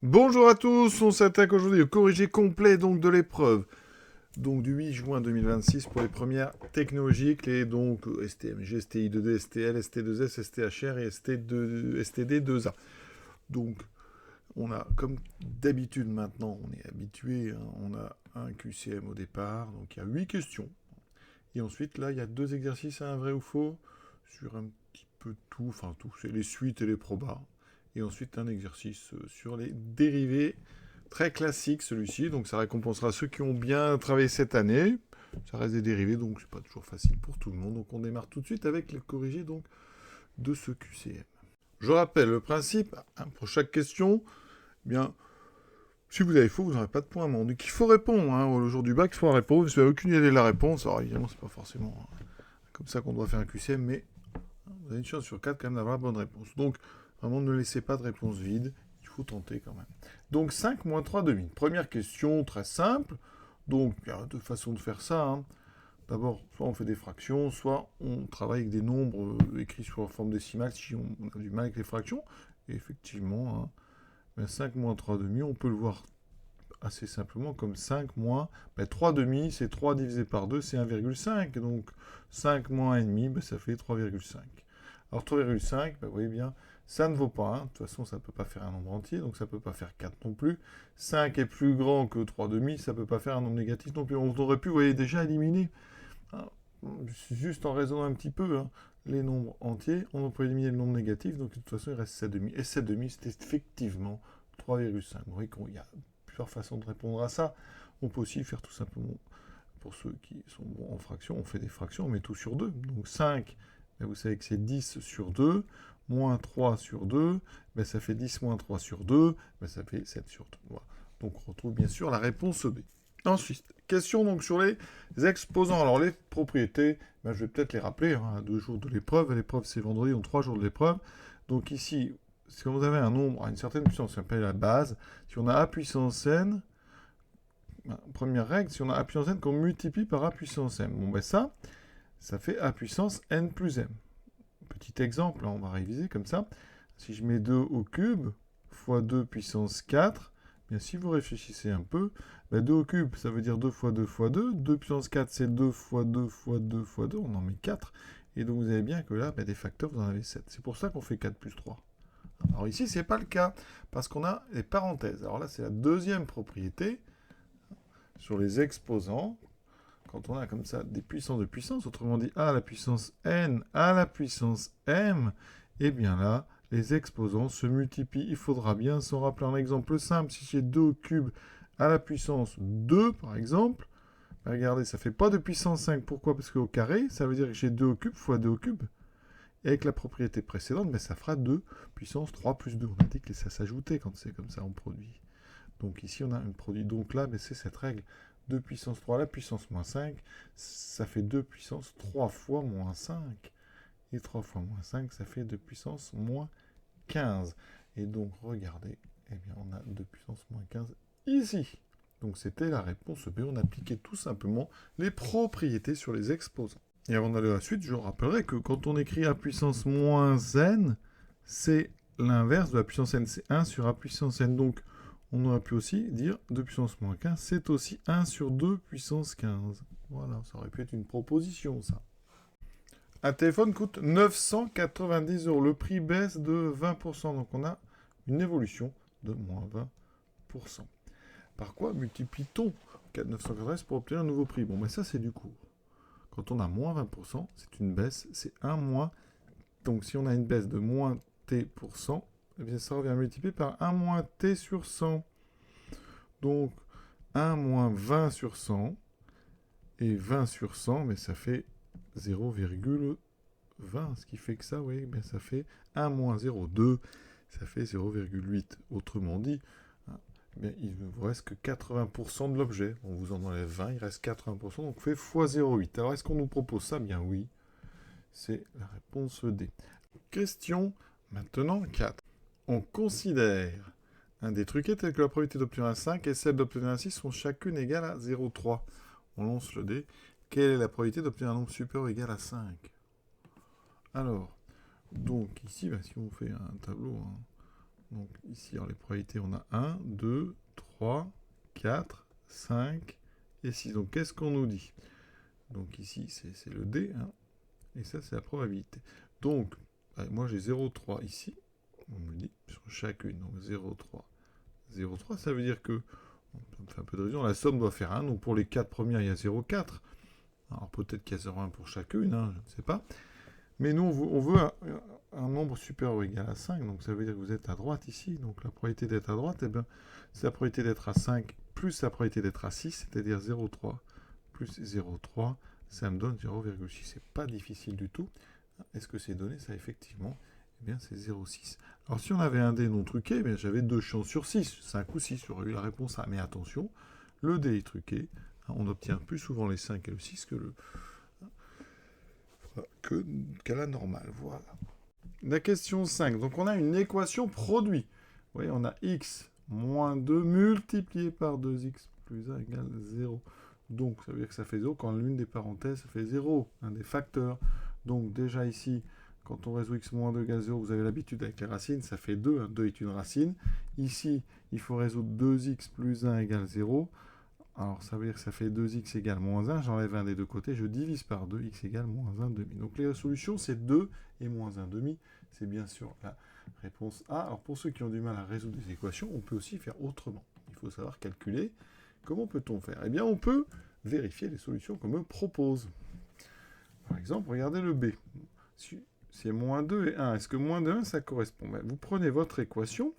Bonjour à tous, on s'attaque aujourd'hui au corrigé complet donc de l'épreuve donc du 8 juin 2026 pour les premières technologiques, les donc STMG, STI2D, STL, ST2S, STHR et STD2A. Donc on a comme d'habitude maintenant, on est habitué, hein, on a un QCM au départ, donc il y a 8 questions. Et ensuite là il y a 2 exercices à un vrai ou faux sur un petit peu tout, enfin tout, c'est les suites et les probas. Et ensuite un exercice sur les dérivés. Très classique celui-ci, donc ça récompensera ceux qui ont bien travaillé cette année. Ça reste des dérivés, donc c'est pas toujours facile pour tout le monde. Donc on démarre tout de suite avec le corrigé donc, de ce QCM. Je rappelle le principe, hein, pour chaque question, eh bien, si vous avez faux, vous n'aurez pas de points. Donc il faut répondre, hein, au jour du bac, il faut répondre. Si vous n'avez aucune idée de la réponse, alors évidemment, c'est pas forcément comme ça qu'on doit faire un QCM, mais vous avez une chance sur 4 quand même d'avoir la bonne réponse. Donc, vraiment, ne laissez pas de réponse vide. Il faut tenter quand même. Donc, 5 moins 3 demi. Première question, très simple. Donc, il y a deux façons de faire ça, hein. D'abord, soit on fait des fractions, soit on travaille avec des nombres écrits sous forme décimale si on a du mal avec les fractions. Et effectivement, hein, 5 moins 3 demi, on peut le voir assez simplement comme 5 moins 3 demi, c'est 3 divisé par 2, c'est 1,5. Donc 5 moins 1,5, ça fait 3,5. Alors 3,5, vous voyez bien, ça ne vaut pas 1. De toute façon, ça ne peut pas faire un nombre entier, donc ça ne peut pas faire 4 non plus. 5 est plus grand que 3 demi, ça ne peut pas faire un nombre négatif non plus. On aurait pu, vous voyez, déjà éliminer, hein, juste en raisonnant un petit peu, hein, les nombres entiers, on peut éliminer le nombre négatif, donc de toute façon, il reste 7 demi. Et 7 demi, c'était effectivement 3,5. Vous voyez qu'il y a plusieurs façons de répondre à ça. On peut aussi faire tout simplement, pour ceux qui sont bons en fractions, on fait des fractions, on met tout sur 2. Donc 5, ben vous savez que c'est 10 sur 2, moins 3 sur 2, ben ça fait 10 moins 3 sur 2, ben ça fait 7 sur 2. Voilà. Donc on retrouve bien sûr la réponse B. Ensuite, question donc sur les exposants. Alors les propriétés, ben, je vais peut-être les rappeler, hein, à 2 jours de l'épreuve. L'épreuve c'est vendredi, donc 3 jours de l'épreuve. Donc ici, si vous avez un nombre à une certaine puissance, ça s'appelle la base. Si on a a puissance n, première règle, si on a a puissance n qu'on multiplie par a puissance m. Bon ben ça fait a puissance n plus m. Petit exemple, hein, on va réviser comme ça. Si je mets 2 au cube fois 2 puissance 4, bien si vous réfléchissez un peu, ben 2 au cube, ça veut dire 2 fois 2 fois 2. 2 puissance 4, c'est 2 fois 2 fois 2 fois 2. On en met 4. Et donc vous avez bien que là, ben, des facteurs, vous en avez 7. C'est pour ça qu'on fait 4 plus 3. Alors ici, ce n'est pas le cas, parce qu'on a les parenthèses. Alors là, c'est la deuxième propriété sur les exposants. Quand on a comme ça des puissances de puissance, autrement dit a à la puissance n à la puissance m, et bien là, les exposants se multiplient. Il faudra bien s'en rappeler un exemple simple. Si j'ai 2 au cube à la puissance 2, par exemple, regardez, ça ne fait pas de puissance 5. Pourquoi? Parce qu'au carré, ça veut dire que j'ai 2 au cube fois 2 au cube. Et avec la propriété précédente, ben, ça fera 2 puissance 3 plus 2. On a dit que ça s'ajoutait quand c'est comme ça en produit. Donc ici, on a un produit. Donc là, ben, c'est cette règle. 2 puissance 3 à la puissance moins 5, ça fait 2 puissance 3 fois moins 5. Et 3 fois moins 5, ça fait 2 puissance moins 15. Et donc, regardez, eh bien, on a 2 puissance moins 15 ici. Donc c'était la réponse B. On appliquait tout simplement les propriétés sur les exposants. Et avant d'aller à la suite, je rappellerai que quand on écrit a puissance moins n, c'est l'inverse de la puissance n. C'est 1 sur a puissance n. Donc, on aurait pu aussi dire 2 puissance moins 15, c'est aussi 1 sur 2 puissance 15. Voilà, ça aurait pu être une proposition, ça. Un téléphone coûte 990 euros. Le prix baisse de 20%. Donc, on a une évolution de moins 20%. Par quoi multiplie-t-on 990 pour obtenir un nouveau prix? Bon, ben ça, c'est du cours. Quand on a moins 20%, c'est une baisse, c'est 1 moins. Donc si on a une baisse de moins t%, eh bien ça revient multiplié par 1 moins t sur 100. Donc 1 moins 20 sur 100, et 20 sur 100, mais ça fait 0,20. Ce qui fait que ça, oui, bien ça fait 1 moins 0,2, ça fait 0,8. Autrement dit, bien, il ne vous reste que 80% de l'objet. On vous en enlève 20, il reste 80%, donc on fait fois 0,8. Alors est-ce qu'on nous propose ça? Bien oui, c'est la réponse D. Question maintenant 4. On considère un des truquets tel que la probabilité d'obtenir un 5 et celle d'obtenir un 6 sont chacune égales à 0,3. On lance le dé. Quelle est la probabilité d'obtenir un nombre supérieur ou égal à 5? Alors, donc ici, si on fait un tableau, hein, Donc ici, en les probabilités, on a 1, 2, 3, 4, 5 et 6. Donc qu'est-ce qu'on nous dit? Donc ici, c'est le D, hein, et ça, c'est la probabilité. Donc, moi, j'ai 0,3 ici. On me dit sur chacune. Donc 0,3. 0,3, ça veut dire que, on fait un peu de révision, la somme doit faire 1. Donc pour les 4 premières, il y a 0,4. Alors peut-être qu'il y a 0,1 pour chacune, hein, je ne sais pas. Mais nous, on veut un nombre supérieur ou égal à 5. Donc ça veut dire que vous êtes à droite ici. Donc la probabilité d'être à droite, eh bien, c'est la probabilité d'être à 5 plus la probabilité d'être à 6, c'est-à-dire 0,3 plus 0,3, ça me donne 0,6. C'est pas difficile du tout. Est-ce que c'est donné ça effectivement? Eh bien, c'est 0,6. Alors, si on avait un dé non truqué, eh bien, j'avais 2 chances sur 6. 5 ou 6, j'aurais eu la réponse A. Mais attention, le dé est truqué. On obtient plus souvent les 5 et le 6 qu'à la normale. Voilà. La question 5. Donc, on a une équation produit. Vous voyez, on a x moins 2 multiplié par 2x plus 1 égale 0. Donc, ça veut dire que ça fait 0 quand l'une des parenthèses, ça fait 0, un des facteurs. Donc, déjà ici, quand on résout x moins 2 égale 0, vous avez l'habitude avec les racines, ça fait 2. 2 est une racine. Ici, il faut résoudre 2x plus 1 égale 0. Alors, ça veut dire que ça fait 2x égale moins 1. J'enlève un des deux côtés, je divise par 2, x égale moins 1 demi. Donc, la solution, c'est 2 et moins 1 demi. C'est bien sûr la réponse A. Alors, pour ceux qui ont du mal à résoudre des équations, on peut aussi faire autrement. Il faut savoir calculer. Comment peut-on faire? Eh bien, on peut vérifier les solutions qu'on me propose. Par exemple, regardez le B. C'est moins 2 et 1. Est-ce que moins 2 et 1, ça correspond? Vous prenez votre équation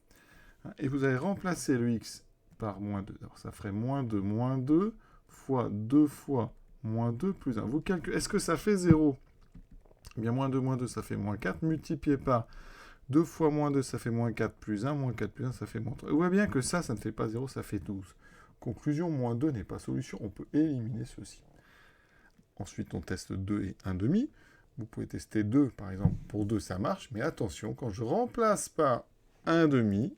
et vous allez remplacer le x par moins 2. Alors, ça ferait moins 2 fois 2 fois moins 2 plus 1. Vous calculez. Est-ce que ça fait 0? Eh bien, moins 2, ça fait moins 4. Multiplié par 2 fois moins 2, ça fait moins 4 plus 1. Moins 4 plus 1, ça fait moins 3. Vous voyez bien que ça ne fait pas 0, ça fait 12. Conclusion, moins 2 n'est pas solution. On peut éliminer ceci. Ensuite, on teste 2 et 1 demi. Vous pouvez tester 2, par exemple. Pour 2, ça marche. Mais attention, quand je remplace par 1 demi,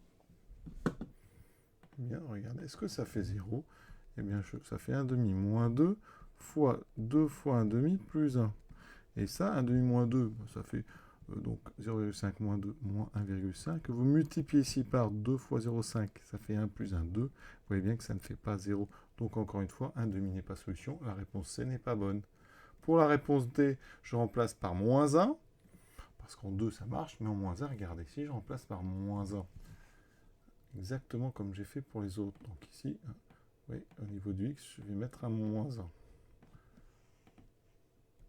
eh bien, regardez, est-ce que ça fait 0? Eh bien, ça fait 1 demi moins 2 fois 2 fois 1 demi plus 1. Et ça, 1 demi moins 2, ça fait donc 0,5 moins 2 moins 1,5. Vous multipliez ici par 2 fois 0,5, ça fait 1 plus 1, 2. Vous voyez bien que ça ne fait pas 0. Donc encore une fois, 1 demi n'est pas solution. La réponse C n'est pas bonne. Pour la réponse D, je remplace par moins 1. Parce qu'en 2, ça marche. Mais en moins 1, regardez ici, je remplace par moins 1. Exactement comme j'ai fait pour les autres. Donc ici, oui, au niveau du x, je vais mettre un moins 1.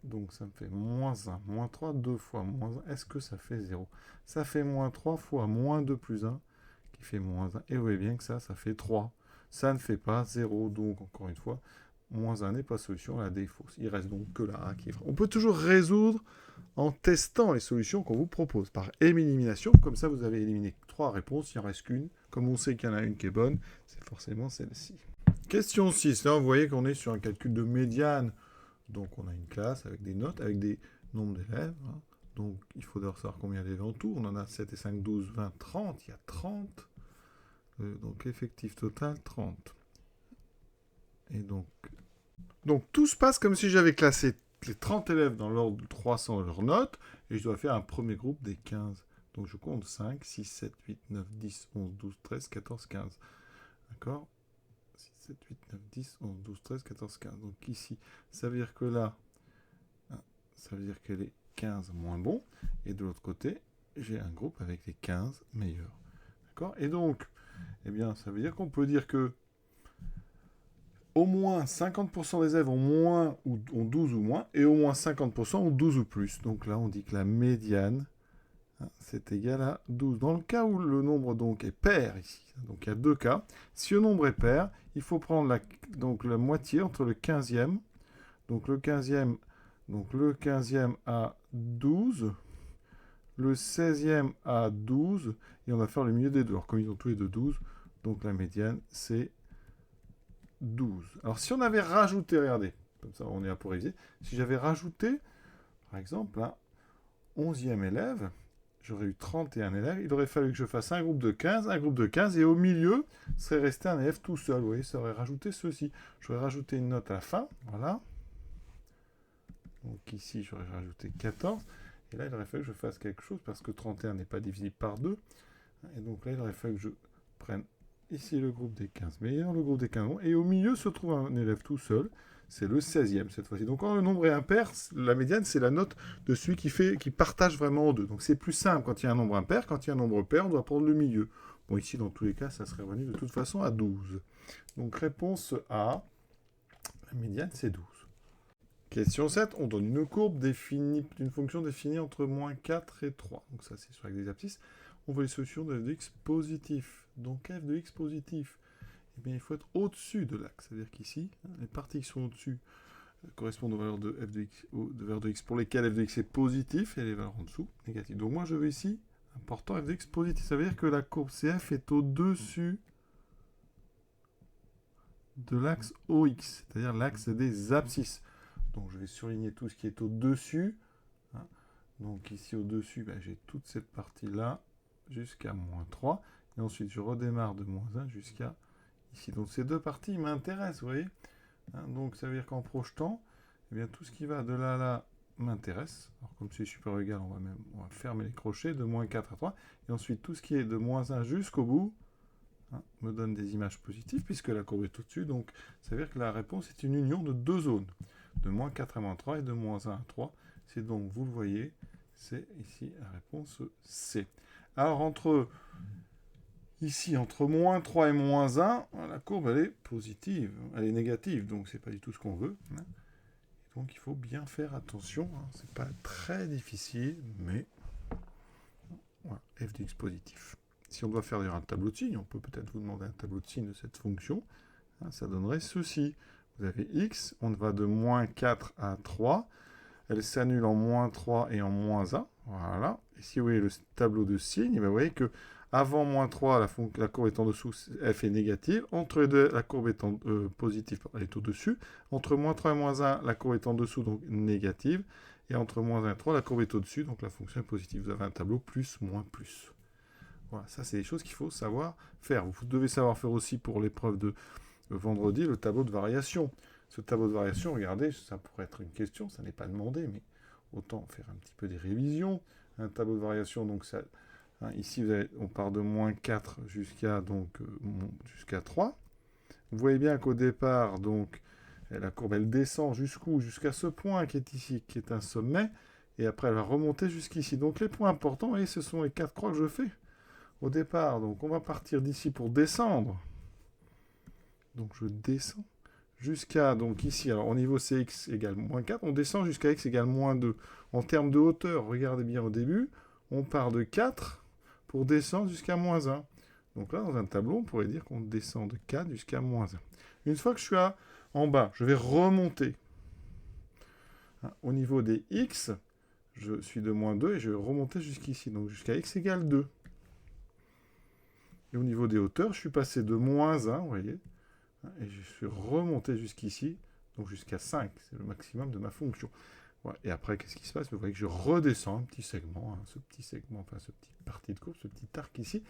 Donc ça me fait moins 1, moins 3, 2 fois moins 1. Est-ce que ça fait 0? Ça fait moins 3 fois moins 2 plus 1, qui fait moins 1. Et vous voyez bien que ça fait 3. Ça ne fait pas 0. Donc, encore une fois, moins 1 n'est pas solution, la D est fausse. Il reste donc que la A qui est vraie. On peut toujours résoudre en testant les solutions qu'on vous propose par élimination. Comme ça, vous avez éliminé 3 réponses, il n'en reste qu'une. Comme on sait qu'il y en a une qui est bonne, c'est forcément celle-ci. Question 6. Là, vous voyez qu'on est sur un calcul de médiane. Donc, on a une classe avec des notes, avec des nombres d'élèves. Hein. Donc, il faut d'abord savoir combien d'élèves en tout. On en a 7 et 5, 12, 20, 30. Il y a 30. Donc, effectif total, 30. Et donc, tout se passe comme si j'avais classé les 30 élèves dans l'ordre de 300 de leurs notes. Et je dois faire un premier groupe des 15. Donc, je compte 5, 6, 7, 8, 9, 10, 11, 12, 13, 14, 15. D'accord ? 6, 7, 8, 9, 10, 11, 12, 13, 14, 15. Donc ici, ça veut dire que là, ça veut dire que les 15 moins bons. Et de l'autre côté, j'ai un groupe avec les 15 meilleurs. D'accord? Et donc, eh bien, ça veut dire qu'on peut dire que au moins 50% des élèves ont moins ou ont 12 ou moins, et au moins 50% ont 12 ou plus. Donc là, on dit que la médiane, c'est égal à 12. Dans le cas où le nombre donc est pair ici, donc il y a deux cas. Si le nombre est pair, il faut prendre la moitié entre le 15e. Donc le 15e a 12, le 16e a 12, et on va faire le milieu des deux. Alors comme ils ont tous les deux 12, donc la médiane c'est 12. Alors si on avait rajouté, regardez, comme ça on est là pour réviser, si j'avais rajouté, par exemple, un 11e élève, j'aurais eu 31 élèves, il aurait fallu que je fasse un groupe de 15, et au milieu serait resté un élève tout seul. Vous voyez, ça aurait rajouté ceci. J'aurais rajouté une note à la fin, voilà. Donc ici, j'aurais rajouté 14. Et là, il aurait fallu que je fasse quelque chose, parce que 31 n'est pas divisible par 2. Et donc là, il aurait fallu que je prenne ici le groupe des 15 meilleurs, le groupe des 15 bons, et au milieu se trouve un élève tout seul, c'est le 16e cette fois-ci. Donc quand le nombre est impair, la médiane, c'est la note de celui qui partage vraiment en deux. Donc c'est plus simple quand il y a un nombre impair. Quand il y a un nombre pair, on doit prendre le milieu. Bon, ici, dans tous les cas, ça serait revenu de toute façon à 12. Donc réponse A, la médiane, c'est 12. Question 7, on donne une courbe d'une fonction définie entre moins 4 et 3. Donc ça, c'est sur avec des abscisses. On veut les solutions de f de x positif. Donc f de x positif, eh bien, il faut être au-dessus de l'axe. C'est-à-dire qu'ici, les parties qui sont au-dessus correspondent aux valeurs de f de x, de valeurs de x pour lesquelles f de x est positif et les valeurs en dessous négatives. Donc moi, je veux ici, important, f de x positif. Ça veut dire que la courbe CF est au-dessus de l'axe OX, c'est-à-dire l'axe des abscisses. Donc je vais surligner tout ce qui est au-dessus. Hein. Donc ici au-dessus, ben, j'ai toute cette partie-là jusqu'à moins 3. Et ensuite, je redémarre de moins 1 jusqu'à ici. Donc ces deux parties m'intéressent, vous voyez. Hein, donc ça veut dire qu'en projetant, eh bien, tout ce qui va de là à là m'intéresse. Alors comme c'est super égal, on va fermer les crochets de moins 4 à 3. Et ensuite, tout ce qui est de moins 1 jusqu'au bout, me donne des images positives puisque la courbe est au-dessus. Donc ça veut dire que la réponse est une union de deux zones, de moins 4 à moins 3 et de moins 1 à 3. C'est donc, vous le voyez, c'est ici la réponse C. Alors ici, entre moins 3 et moins 1, la courbe elle est positive, elle est négative, donc c'est pas du tout ce qu'on veut. Hein. Donc il faut bien faire attention, hein. C'est pas très difficile, mais voilà, f de x positif. Si on doit faire un tableau de signes, on peut peut-être vous demander un tableau de signes de cette fonction. Hein, ça donnerait ceci. Vous avez x, on va de moins 4 à 3. Elle s'annule en moins 3 et en moins 1. Voilà. Et si vous voyez le tableau de signes, vous voyez que avant moins 3, la courbe est en dessous, f est négative. Entre les deux, la courbe est positive, elle est au-dessus. Entre moins 3 et moins 1, la courbe est en dessous, donc négative. Et entre moins 1 et 3, la courbe est au-dessus, donc la fonction est positive. Vous avez un tableau plus, moins, plus. Voilà, ça c'est des choses qu'il faut savoir faire. Vous devez savoir faire aussi pour l'épreuve de vendredi le tableau de variation. Ce tableau de variation, regardez, ça pourrait être une question, ça n'est pas demandé, mais autant faire un petit peu des révisions. Un tableau de variation, donc ça, hein, ici on part de moins 4 jusqu'à jusqu'à 3. Vous voyez bien qu'au départ, donc, la courbe elle descend jusqu'où? Jusqu'à ce point qui est ici, qui est un sommet, et après elle va remonter jusqu'ici. Donc les points importants, vous voyez, ce sont les 4 croix que je fais au départ. Donc on va partir d'ici pour descendre. Donc je descends jusqu'à, donc ici, alors au niveau cx égale moins 4, on descend jusqu'à x égale moins 2. En termes de hauteur, regardez bien au début, on part de 4 pour descendre jusqu'à moins 1. Donc là, dans un tableau, on pourrait dire qu'on descend de 4 jusqu'à moins 1. Une fois que je suis en bas, je vais remonter. Hein, au niveau des x, je suis de moins 2 et je vais remonter jusqu'ici, donc jusqu'à x égale 2. Et au niveau des hauteurs, je suis passé de moins 1, vous voyez, et je suis remonté jusqu'ici, donc jusqu'à 5, c'est le maximum de ma fonction. Voilà. Et après, qu'est-ce qui se passe? Vous voyez que je redescends un petit segment, hein, ce petit segment, enfin ce petit partie de courbe, ce petit arc ici,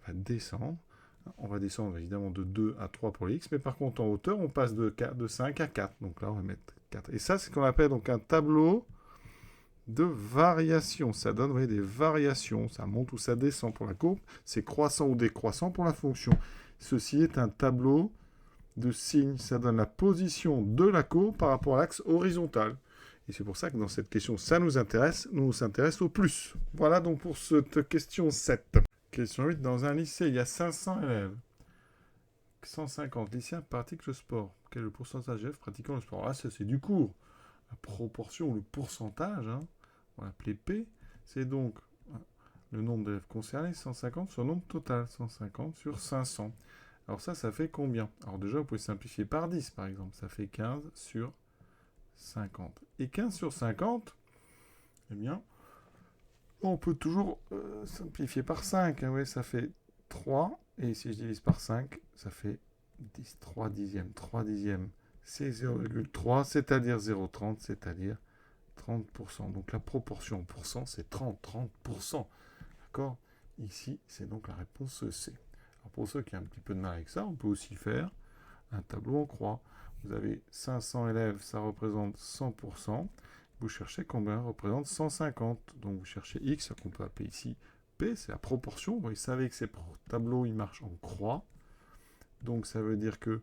va descendre. On va descendre évidemment de 2 à 3 pour les x, mais par contre en hauteur, on passe de 5 à 4. Donc là, on va mettre 4. Et ça, c'est ce qu'on appelle donc un tableau de variation. Ça donne, vous voyez, des variations. Ça monte ou ça descend pour la courbe. C'est croissant ou décroissant pour la fonction. Ceci est un tableau de signes. Ça donne la position de la courbe par rapport à l'axe horizontal. Et c'est pour ça que dans cette question, ça nous intéresse. Nous s'intéresse au plus. Voilà donc pour cette question 7. Question 8. Dans un lycée, il y a 500 élèves. 150 lycéens pratiquent le sport. Quel est le pourcentage d'élèves pratiquant le sport? Là, ça c'est du cours. La proportion, le pourcentage, hein, on va l'appeler P, c'est donc le nombre d'élèves concernés, 150 sur le nombre total, 150 sur 500. Alors ça fait combien? Alors déjà, vous pouvez simplifier par 10, par exemple. Ça fait 15 sur 50. Et 15 sur 50, eh bien, on peut toujours simplifier par 5. Hein, ouais, ça fait 3. Et si je divise par 5, ça fait 10, 3 dixièmes. 3 dixièmes, c'est 0,3, c'est-à-dire 0,30, c'est-à-dire 30%. Donc la proportion en pourcent, c'est 30%. D'accord? Ici, c'est donc la réponse C. Alors pour ceux qui ont un petit peu de mal avec ça, on peut aussi faire un tableau en croix. Vous avez 500 élèves, ça représente 100%. Vous cherchez combien représente 150. Donc vous cherchez X, qu'on peut appeler ici P, c'est la proportion. Vous savez que ces tableaux, ils marchent en croix. Donc ça veut dire que,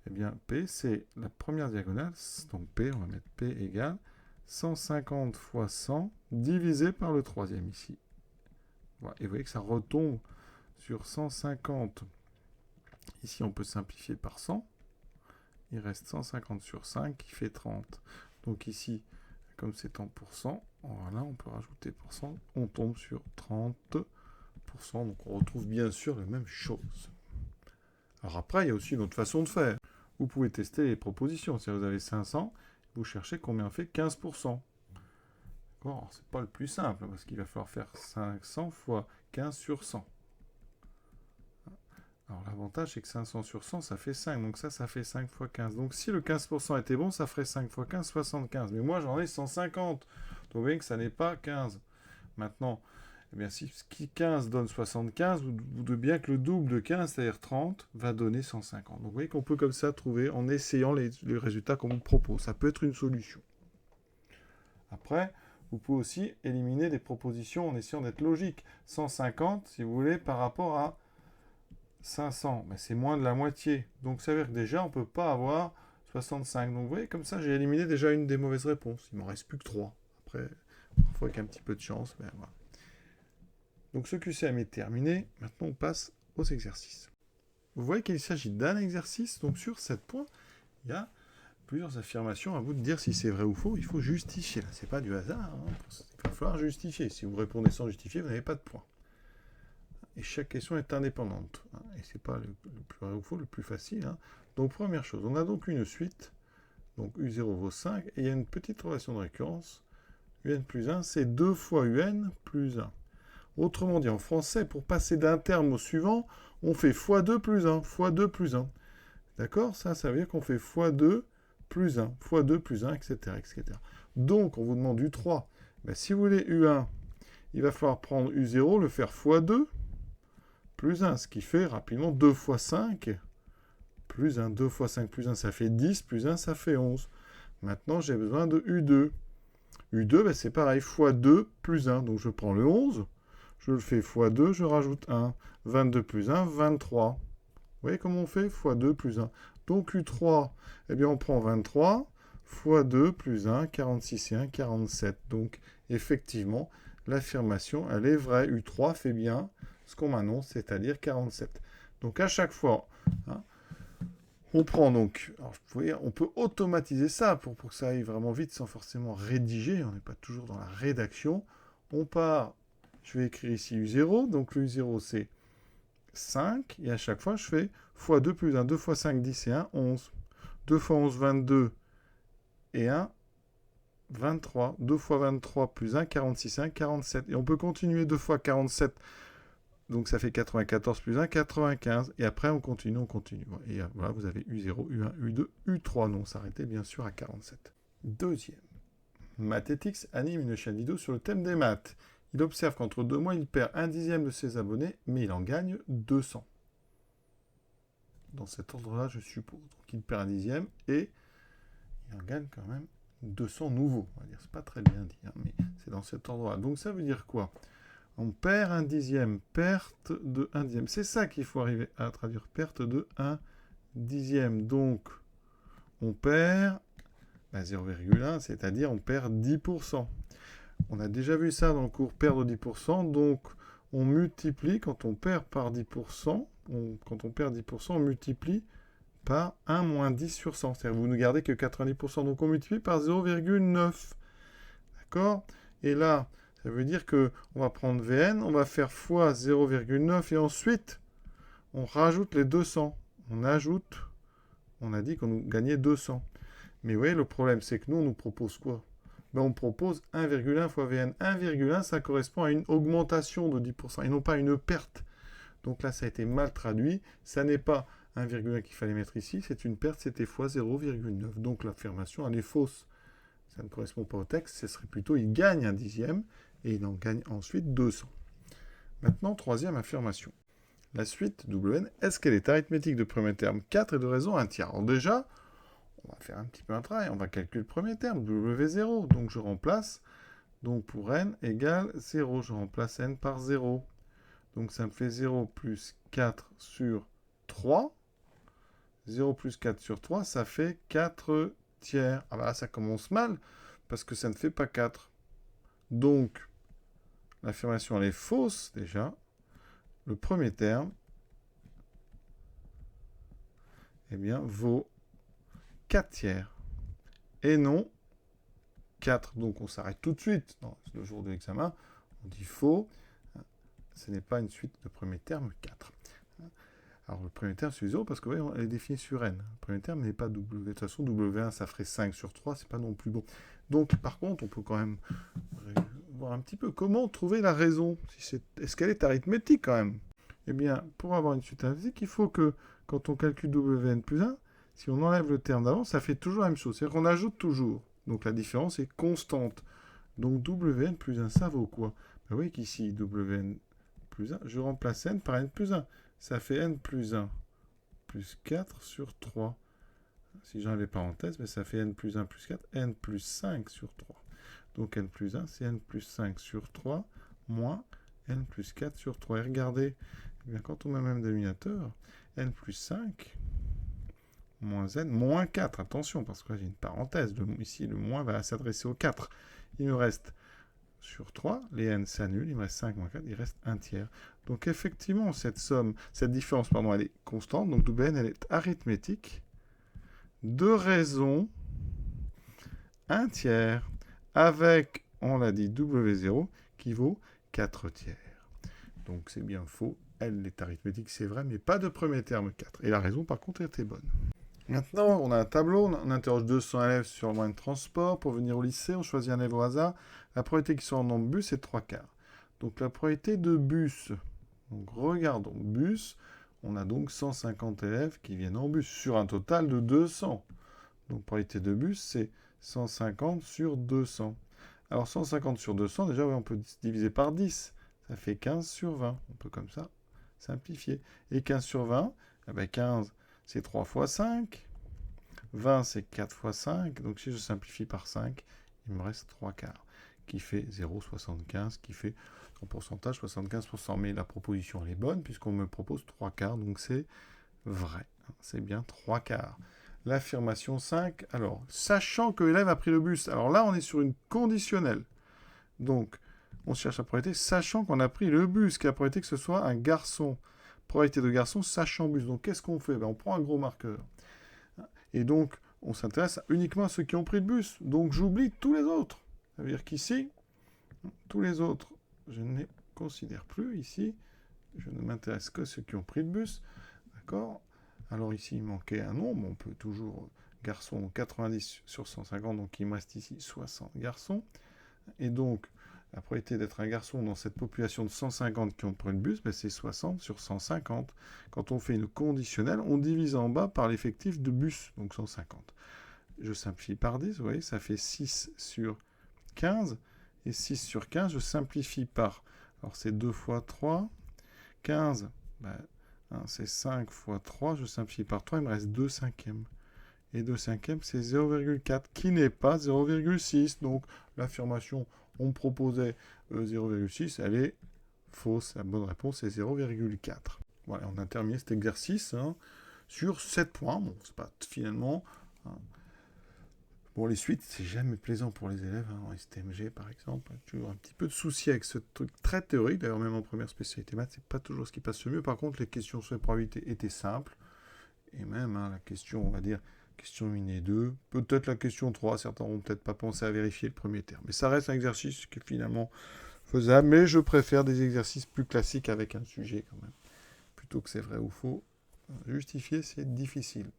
eh bien, P, c'est la première diagonale. Donc P, on va mettre P égale 150 fois 100 divisé par le troisième ici. Voilà. Et vous voyez que ça retombe sur 150. Ici, on peut simplifier par 100. Il reste 150 sur 5 qui fait 30. Donc ici, comme c'est en pourcent, voilà, on peut rajouter pourcent. On tombe sur 30%. Donc on retrouve bien sûr la même chose. Alors après, il y a aussi une autre façon de faire. Vous pouvez tester les propositions. Si vous avez 500, vous cherchez combien fait 15%. D'accord ? C'est pas le plus simple, parce qu'il va falloir faire 500 fois 15 sur 100. Alors l'avantage, c'est que 500 sur 100, ça fait 5. Donc ça fait 5 fois 15. Donc si le 15% était bon, ça ferait 5 fois 15, 75. Mais moi, j'en ai 150. Donc vous voyez que ça n'est pas 15. Maintenant, eh bien, si 15 donne 75, vous doutez bien que le double de 15, c'est-à-dire 30, va donner 150. Donc vous voyez qu'on peut comme ça trouver en essayant les résultats qu'on vous propose. Ça peut être une solution. Après, vous pouvez aussi éliminer des propositions en essayant d'être logique. 150, si vous voulez, par rapport à 500, mais c'est moins de la moitié. Donc ça veut dire que déjà, on ne peut pas avoir 65. Donc vous voyez, comme ça, j'ai éliminé déjà une des mauvaises réponses. Il ne m'en reste plus que 3. Après, parfois avec un petit peu de chance, mais voilà. Donc ce QCM est terminé. Maintenant, on passe aux exercices. Vous voyez qu'il s'agit d'un exercice. Donc sur 7 points, il y a plusieurs affirmations. À vous de dire si c'est vrai ou faux. Il faut justifier. Là, c'est pas du hasard. Hein. Il va falloir justifier. Si vous répondez sans justifier, vous n'avez pas de points. Et chaque question est indépendante. Hein. Et c'est pas le plus vrai ou faux, le plus facile. Hein. Donc première chose, on a donc une suite. Donc U0 vaut 5. Et il y a une petite relation de récurrence. UN plus 1, c'est 2 fois UN plus 1. Autrement dit, en français, pour passer d'un terme au suivant, on fait x2 plus 1, x2 plus 1. D'accord ? Ça veut dire qu'on fait x2 plus 1, x2 plus 1, etc., etc. Donc, on vous demande U3. Ben, si vous voulez U1, il va falloir prendre U0, le faire x2 plus 1, ce qui fait rapidement 2 fois 5 plus 1. 2 fois 5 plus 1, ça fait 10, plus 1, ça fait 11. Maintenant, j'ai besoin de U2. U2, ben, c'est pareil, x2 plus 1. Donc, je prends le 11. Je le fais x2, je rajoute 1. 22 plus 1, 23. Vous voyez comment on fait ? x2 plus 1. Donc U3, eh bien on prend 23, x2 plus 1, 46 et 1, 47. Donc effectivement, l'affirmation, elle est vraie. U3 fait bien ce qu'on m'annonce, c'est-à-dire 47. Donc à chaque fois, hein, on prend donc, alors, vous voyez, on peut automatiser ça pour que ça aille vraiment vite sans forcément rédiger. On n'est pas toujours dans la rédaction. On part... Je vais écrire ici U0, donc le U0 c'est 5, et à chaque fois je fais x2 plus 1, 2 fois 5, 10 et 1, 11. 2 fois 11, 22 et 1, 23. 2 fois 23 plus 1, 46, 1, 47. Et on peut continuer 2 fois 47, donc ça fait 94 plus 1, 95. Et après on continue. Et voilà, vous avez U0, U1, U2, U3. Non, s'arrêter bien sûr à 47. Deuxième. Mathétix anime une chaîne vidéo sur le thème des maths. Il observe qu'entre 2 mois, il perd 1/10 de ses abonnés, mais il en gagne 200. Dans cet ordre-là, je suppose. Donc il perd 1/10 et il en gagne quand même 200 nouveaux. On va dire, c'est pas très bien dit, hein, mais c'est dans cet ordre-là. Donc ça veut dire quoi ? On perd 1/10, perte de 1/10. C'est ça qu'il faut arriver à traduire, perte de 1/10. Donc on perd 0,1, c'est-à-dire on perd 10%. On a déjà vu ça dans le cours perdre 10%, donc on multiplie, quand on perd par 10%, quand on perd 10%, on multiplie par 1 moins 10 sur 100. C'est-à-dire que vous ne gardez que 90%, donc on multiplie par 0,9. D'accord ? Et là, ça veut dire qu'on va prendre Vn, on va faire fois 0,9, et ensuite, on rajoute les 200. On ajoute, on a dit qu'on nous gagnait 200. Mais vous voyez, le problème, c'est que nous, on nous propose quoi ? Ben, on propose 1,1 fois Vn. 1,1, ça correspond à une augmentation de 10%, et non pas une perte. Donc là, ça a été mal traduit. Ça n'est pas 1,1 qu'il fallait mettre ici, c'est une perte, c'était fois 0,9. Donc l'affirmation, elle est fausse. Ça ne correspond pas au texte, ce serait plutôt, il gagne 1/10, et il en gagne ensuite 200. Maintenant, troisième affirmation. La suite, Wn, est-ce qu'elle est arithmétique de premier terme 4 et de raison 1 tiers ? Alors déjà, on va faire un petit peu un travail. On va calculer le premier terme, W0. Donc, je remplace. Donc, pour n égale 0. Je remplace n par 0. Donc ça me fait 0 plus 4 sur 3. 0 plus 4 sur 3, ça fait 4 tiers. Ah bah là, ça commence mal, parce que ça ne fait pas 4. Donc, l'affirmation, elle est fausse, déjà. Le premier terme, eh bien, vaut 4 tiers. Et non 4. Donc, on s'arrête tout de suite. Non, c'est le jour de l'examen. On dit faux. Ce n'est pas une suite de premier terme 4. Alors, le premier terme, c'est 0 parce que, voyez, elle est définie sur n. Le premier terme n'est pas W. De toute façon, W1, ça ferait 5 sur 3. C'est pas non plus bon. Donc, par contre, on peut quand même voir un petit peu comment trouver la raison. Est-ce qu'elle est arithmétique, quand même? Eh bien, pour avoir une suite arithmétique, il faut que, quand on calcule Wn plus 1, si on enlève le terme d'avant, ça fait toujours la même chose. C'est-à-dire qu'on ajoute toujours. Donc, la différence est constante. Donc, Wn plus 1, ça vaut quoi? Ben, vous voyez qu'ici, Wn plus 1, je remplace n par n plus 1. Ça fait n plus 1 plus 4 sur 3. Si j'enlève les parenthèses, mais ça fait n plus 1 plus 4, n plus 5 sur 3. Donc n plus 1, c'est n plus 5 sur 3, moins n plus 4 sur 3. Et regardez, eh bien, quand on met le même dénominateur, n plus 5, moins n, moins 4. Attention, parce que là, j'ai une parenthèse. Ici, le moins va s'adresser au 4. Il me reste sur 3, les n s'annulent, il me reste 5 moins 4, il reste 1 tiers. Donc effectivement, cette différence, elle est constante, donc Wn, elle est arithmétique, de raison 1 tiers, avec, on l'a dit, W0, qui vaut 4 tiers. Donc c'est bien faux, elle est arithmétique, c'est vrai, mais pas de premier terme 4. Et la raison, par contre, était bonne. Maintenant, on a un tableau, on interroge 200 élèves sur le moyen de transport. Pour venir au lycée, on choisit un élève au hasard. La probabilité qu'ils soient en nombre bus est 3/4. Donc la probabilité de bus. Donc regardons, bus, on a donc 150 élèves qui viennent en bus, sur un total de 200. Donc probabilité de bus, c'est 150 sur 200. Alors 150 sur 200, déjà, on peut diviser par 10. Ça fait 15 sur 20. On peut comme ça simplifier. Et 15 sur 20, eh bien 15... c'est 3 fois 5. 20, c'est 4 fois 5. Donc, si je simplifie par 5, il me reste 3/4, qui fait 0,75, qui fait en pourcentage 75%. Mais la proposition, elle est bonne, puisqu'on me propose 3/4, donc c'est vrai. C'est bien 3/4. L'affirmation 5, alors, sachant que l'élève a pris le bus, alors là, on est sur une conditionnelle. Donc, on cherche la probabilité, sachant qu'on a pris le bus, qui a la probabilité que ce soit un garçon. Probabilité de garçon, sachant bus. Donc, qu'est-ce qu'on fait? On prend un gros marqueur. Et donc, on s'intéresse uniquement à ceux qui ont pris le bus. Donc, j'oublie tous les autres. Ça veut dire qu'ici, tous les autres, je ne les considère plus. Ici, je ne m'intéresse que à ceux qui ont pris le bus. D'accord? Alors, ici, il manquait un nombre. On peut toujours, garçon, 90 sur 150. Donc, il me reste ici 60 garçons. Et donc, la probabilité d'être un garçon dans cette population de 150 qui ont pris le bus, c'est 60 sur 150. Quand on fait une conditionnelle, on divise en bas par l'effectif de bus, donc 150. Je simplifie par 10, vous voyez, ça fait 6 sur 15. Et 6 sur 15, je simplifie par... Alors, c'est 2 fois 3. 15, c'est 5 fois 3. Je simplifie par 3, il me reste 2 cinquièmes. Et 2 cinquièmes, c'est 0,4, qui n'est pas 0,6. Donc, l'affirmation, on me proposait 0,6, elle est fausse. La bonne réponse est 0,4. Voilà, on a terminé cet exercice sur 7 points. Bon, c'est pas finalement... Bon, les suites, c'est jamais plaisant pour les élèves. En STMG, par exemple, toujours un petit peu de souci avec ce truc très théorique. D'ailleurs, même en première spécialité maths, c'est pas toujours ce qui passe le mieux. Par contre, les questions sur les probabilités étaient simples. Et même la question, on va dire... Question 1 et 2, peut-être la question 3, certains n'auront peut-être pas pensé à vérifier le premier terme. Mais ça reste un exercice qui est finalement faisable, mais je préfère des exercices plus classiques avec un sujet quand même. Plutôt que c'est vrai ou faux, justifier c'est difficile.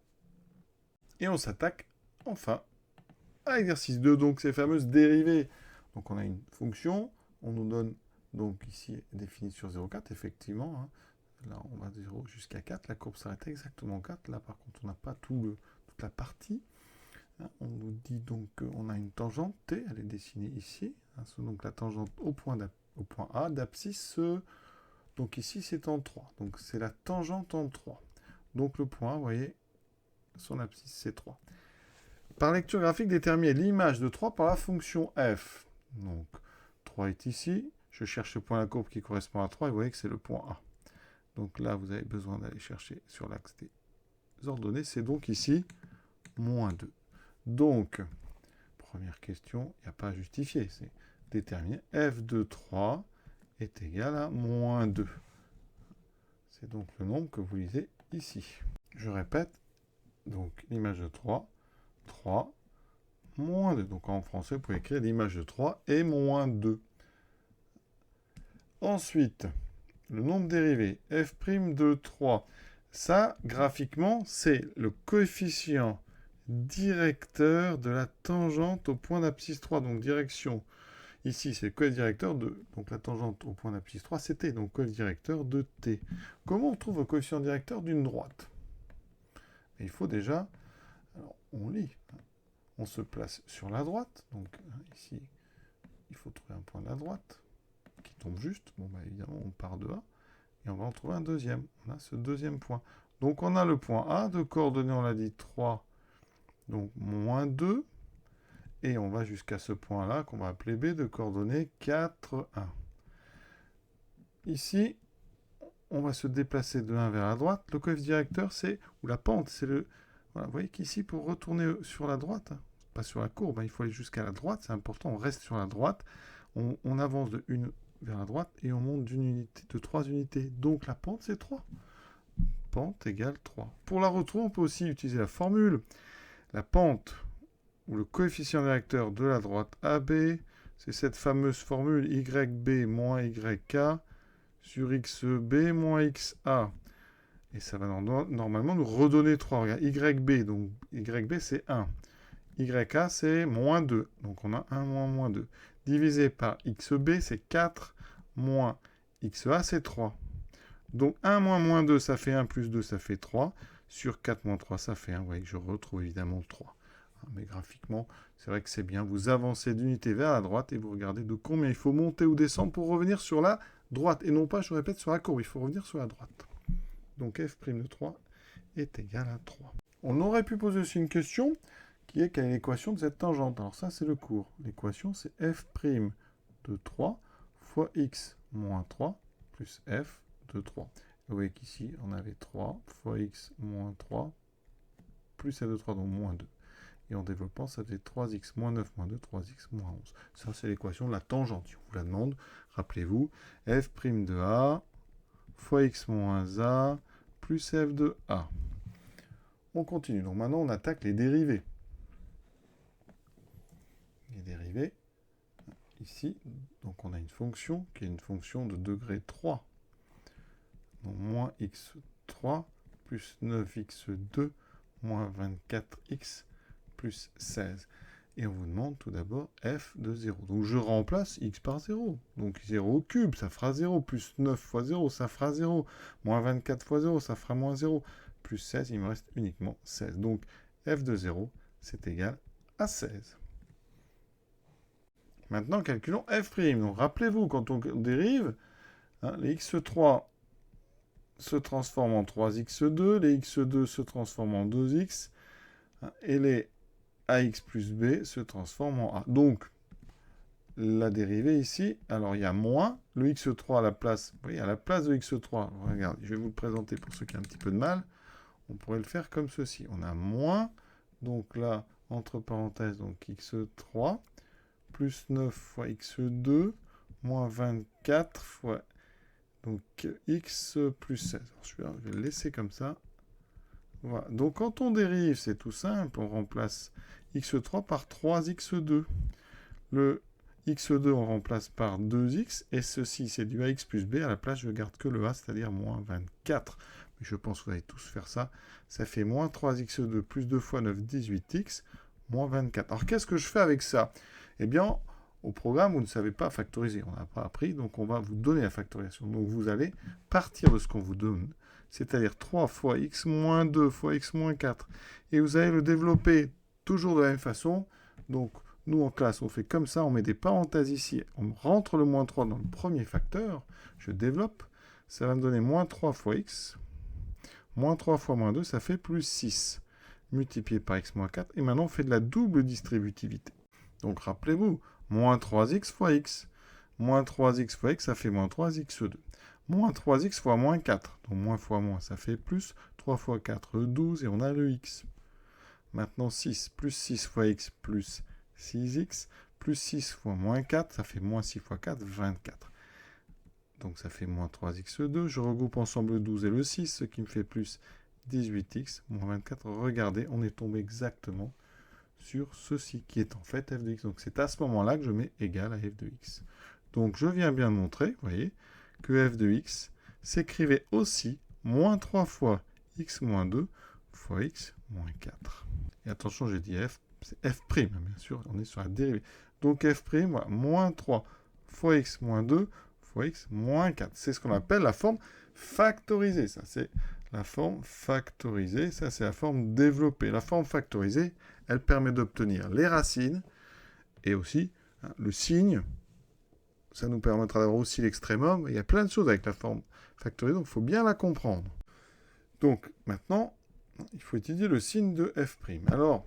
Et on s'attaque enfin à l'exercice 2, donc ces fameuses dérivées. Donc on a une fonction, on nous donne donc ici définie sur 0,4, effectivement. Là on va de 0 jusqu'à 4, la courbe s'arrête exactement 4, là par contre on n'a pas toute la partie. On nous dit donc qu'on a une tangente T, elle est dessinée ici. Donc la tangente au point A d'abscisse, donc ici c'est en 3. Donc c'est la tangente en 3. Donc le point, vous voyez, son abscisse c'est 3. Par lecture graphique, déterminer l'image de 3 par la fonction f. Donc 3 est ici, je cherche le point de la courbe qui correspond à 3, et vous voyez que c'est le point A. Donc là, vous avez besoin d'aller chercher sur l'axe des ordonnées. C'est donc ici, moins 2. Donc, première question, il n'y a pas à justifier. C'est déterminer f de 3 est égal à moins 2. C'est donc le nombre que vous lisez ici. Je répète, donc l'image de 3, 3, moins 2. Donc en français, vous pouvez écrire l'image de 3 et moins 2. Ensuite, le nombre dérivé, f' de 3. Ça, graphiquement, c'est le coefficient directeur de la tangente au point d'abscisse 3. Donc direction, ici, c'est le coefficient directeur de... Donc la tangente au point d'abscisse 3, c'est t. Donc coefficient directeur de t. Comment on trouve le coefficient directeur d'une droite? Et il faut déjà... Alors, on lit. On se place sur la droite. Donc ici, il faut trouver un point de la droite qui tombe juste. Bon, bah, évidemment, on part de A. Et on va en trouver un deuxième. On a ce deuxième point. Donc on a le point A de coordonnées, on l'a dit, 3, donc moins 2. Et on va jusqu'à ce point-là qu'on va appeler B de coordonnées 4, 1. Ici, on va se déplacer de 1 vers la droite. Le coefficient directeur, c'est, ou la pente, c'est le... Voilà, vous voyez qu'ici, pour retourner sur la droite, pas sur la courbe, il faut aller jusqu'à la droite, c'est important, on reste sur la droite. On avance de 1 vers la droite et on monte d'une unité, de 3 unités. Donc la pente, c'est 3. Pente égale 3. Pour la retrouver, on peut aussi utiliser la formule. La pente, ou le coefficient directeur de la droite AB, c'est cette fameuse formule YB moins YK sur XB moins XA. Et ça va normalement nous redonner 3. Regarde, YB, donc YB c'est 1. YK c'est moins 2. Donc on a 1 moins 2. Divisé par XB c'est 4 moins XA c'est 3. Donc 1 moins 2 ça fait 1 plus 2 ça fait 3. Sur 4 moins 3 ça fait 1. Vous voyez que je retrouve évidemment 3. Mais graphiquement, c'est vrai que c'est bien. Vous avancez d'unité vers la droite et vous regardez de combien il faut monter ou descendre pour revenir sur la droite. Et non pas, je répète, sur la courbe. Il faut revenir sur la droite. Donc f' de 3 est égal à 3. On aurait pu poser aussi une question qui est quelle est l'équation de cette tangente. Alors ça, c'est le cours. L'équation, c'est f' de 3 fois x moins 3 plus f de 3. Vous voyez qu'ici, on avait 3 fois x moins 3 plus f de 3, donc moins 2. Et en développant, ça fait 3x moins 9 moins 2, 3x moins 11. Ça, c'est l'équation de la tangente. Si on vous la demande, rappelez-vous, f' de A fois x moins A plus f de A. On continue. Donc maintenant, on attaque les dérivés. Les dérivés, ici, donc on a une fonction qui est une fonction de degré 3. Donc moins x3 plus 9x2 moins 24x plus 16. Et on vous demande tout d'abord f de 0. Donc je remplace x par 0. Donc 0 au cube, ça fera 0. Plus 9 fois 0, ça fera 0. Moins 24 fois 0, ça fera moins 0. Plus 16, il me reste uniquement 16. Donc f de 0, c'est égal à 16. Maintenant, calculons f'. Donc rappelez-vous, quand on dérive, les x3 se transforment en 3x2, les x2 se transforment en 2x, et les ax plus b se transforment en a. Donc, la dérivée ici, alors il y a moins, le x3 à la place, vous voyez, à la place de x3, regardez, je vais vous le présenter pour ceux qui ont un petit peu de mal, on pourrait le faire comme ceci. On a moins, donc là, entre parenthèses, donc x3, plus 9 fois x2, moins 24 fois donc x plus 16. Alors, je vais le laisser comme ça. Voilà. Donc quand on dérive, c'est tout simple. On remplace x3 par 3x2. Le x2, on remplace par 2x. Et ceci, c'est du ax plus b. À la place, je garde que le a, c'est-à-dire moins 24. Mais je pense que vous allez tous faire ça. Ça fait moins 3x2 plus 2 fois 9, 18x, moins 24. Alors qu'est-ce que je fais avec ça? Eh bien, au programme, vous ne savez pas factoriser. On n'a pas appris, donc on va vous donner la factorisation. Donc vous allez partir de ce qu'on vous donne, c'est-à-dire 3 fois x moins 2 fois x moins 4. Et vous allez le développer toujours de la même façon. Donc nous, en classe, on fait comme ça, on met des parenthèses ici. On rentre le moins 3 dans le premier facteur. Je développe. Ça va me donner moins 3 fois x. Moins 3 fois moins 2, ça fait plus 6. Multiplié par x moins 4. Et maintenant, on fait de la double distributivité. Donc rappelez-vous, moins 3x fois x, Moins 3x fois x, ça fait moins 3x2. Moins 3x fois moins 4. Donc moins fois moins, ça fait plus. 3 fois 4, 12, et on a le x. Maintenant 6, plus 6 fois x, plus 6x, plus 6 fois moins 4, ça fait moins 6 fois 4, 24. Donc ça fait moins 3x2. Je regroupe ensemble le 12 et le 6, ce qui me fait plus 18x, moins 24. Regardez, on est tombé exactement sur ceci, qui est en fait f de x. Donc c'est à ce moment-là que je mets égal à f de x. Donc je viens bien montrer, vous voyez, que f de x s'écrivait aussi moins 3 fois x moins 2 fois x moins 4. Et attention, j'ai dit f, c'est f', bien sûr, on est sur la dérivée. Donc f', voilà, moins 3 fois x moins 2 fois x moins 4. C'est ce qu'on appelle la forme factorisée. Ça, c'est la forme factorisée. Ça, c'est la forme développée. La forme factorisée, elle permet d'obtenir les racines et aussi le signe. Ça nous permettra d'avoir aussi l'extrémum. Il y a plein de choses avec la forme factorisée, donc il faut bien la comprendre. Donc, maintenant, il faut étudier le signe de f'. Alors,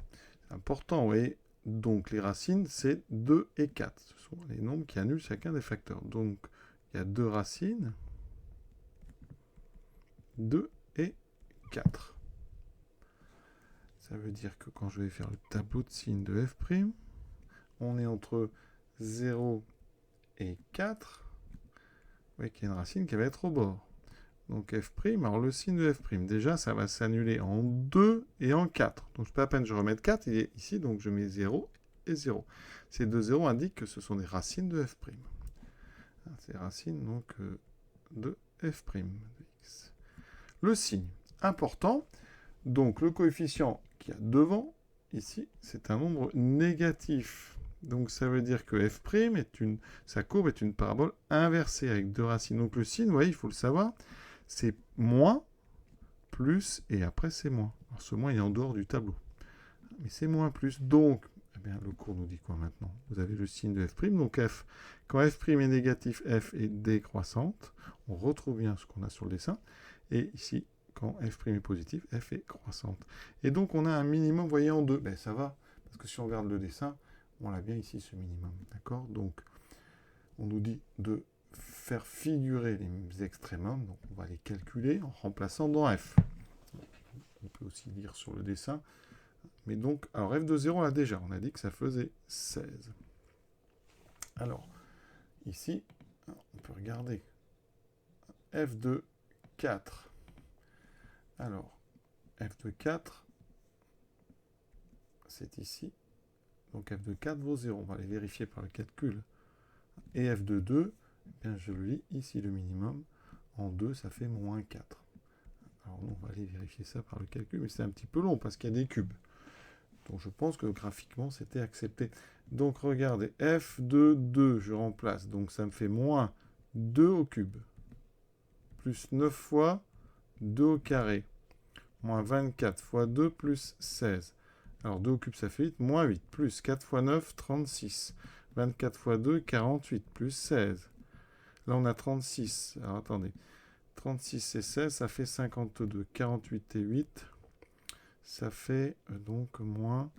c'est important, vous voyez, donc les racines, c'est 2 et 4. Ce sont les nombres qui annulent chacun des facteurs. Donc, il y a 2 racines, 2 et 4. Ça veut dire que quand je vais faire le tableau de signe de f', on est entre 0 et 4. Vous voyez qu'il y a une racine qui va être au bord. Donc f', alors le signe de f', déjà, ça va s'annuler en 2 et en 4. Donc, c'est pas la peine que je remette 4, il est ici, donc je mets 0 et 0. Ces deux zéros indiquent que ce sont des racines de f'. Ces racines, donc, de f' de x. Le signe, important, donc le coefficient qu'il y a devant, ici, c'est un nombre négatif. Donc, ça veut dire que f', sa courbe est une parabole inversée avec deux racines. Donc, le signe, vous voyez, il faut le savoir, c'est moins, plus, et après c'est moins. Alors ce moins est en dehors du tableau. Mais c'est moins plus. Donc, eh bien, le cours nous dit quoi maintenant? Vous avez le signe de f'. Donc f, quand f' est négatif, f est décroissante. On retrouve bien ce qu'on a sur le dessin. Et ici, quand f' est positif, f est croissante. Et donc on a un minimum, vous voyez, en 2. Ben ça va, parce que si on regarde le dessin, on l'a bien ici, ce minimum. D'accord? Donc, on nous dit de faire figurer les extrémums, donc on va les calculer en remplaçant dans f. On peut aussi lire sur le dessin. Mais donc, alors f de 0, on l'a déjà, on a dit que ça faisait 16. Alors, ici, on peut regarder f de 4. Alors, f de 4, c'est ici. Donc f de 4 vaut 0. On va les vérifier par le calcul. Et f de 2, eh bien, je le lis ici, le minimum. En 2, ça fait moins 4. Alors, on va aller vérifier ça par le calcul, mais c'est un petit peu long parce qu'il y a des cubes. Donc, je pense que graphiquement, c'était accepté. Donc, regardez, f de 2, je remplace. Donc, ça me fait moins 2 au cube. Plus 9 fois 2 au carré. Moins 24 fois 2 plus 16. Alors, 2 au cube, ça fait 8. Moins 8. Plus 4 fois 9, 36. 24 fois 2, 48. Plus 16. Là, on a 36. Alors, attendez. 36 et 16, ça fait 52. 48 et 8, ça fait donc moins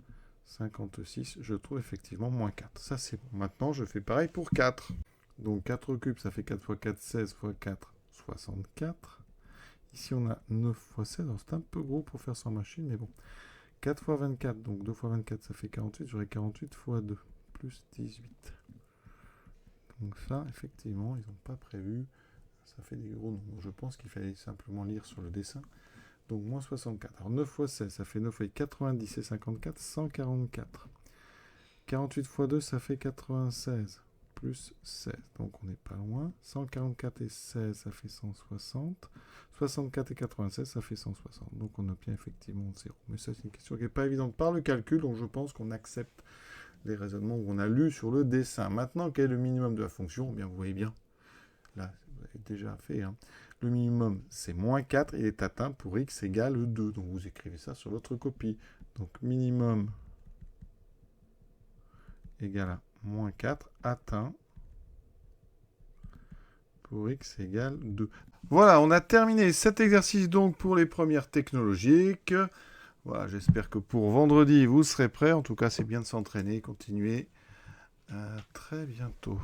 56. Je trouve effectivement moins 4. Ça, c'est bon. Maintenant, je fais pareil pour 4. Donc, 4 au cube, ça fait 4 fois 4, 16 fois 4, 64. Ici, on a 9 fois 16. Alors, c'est un peu gros pour faire sans machine, mais bon. 4 fois 24, donc 2 fois 24, ça fait 48. J'aurai 48 fois 2, plus 18. Donc ça, effectivement, ils n'ont pas prévu. Ça fait des gros nombres. Je pense qu'il fallait simplement lire sur le dessin. Donc, moins 64. Alors, 9 fois 16, ça fait 9 fois 90 et 54, 144. 48 fois 2, ça fait 96, plus 16. Donc, on n'est pas loin. 144 et 16, ça fait 160. 64 et 96, ça fait 160. Donc, on obtient effectivement 0. Mais ça, c'est une question qui n'est pas évidente par le calcul. Donc, je pense qu'on accepte les raisonnements qu'on a lus sur le dessin. Maintenant, quel est le minimum de la fonction? Eh bien, vous voyez bien. Là, vous avez déjà fait. Hein. Le minimum, c'est moins 4. Il est atteint pour x égale 2. Donc, vous écrivez ça sur votre copie. Donc, minimum égale à moins 4 atteint pour x égale 2. Voilà, on a terminé cet exercice donc pour les premières technologiques. Voilà, j'espère que pour vendredi, vous serez prêts. En tout cas, c'est bien de s'entraîner. Continuez. À très bientôt.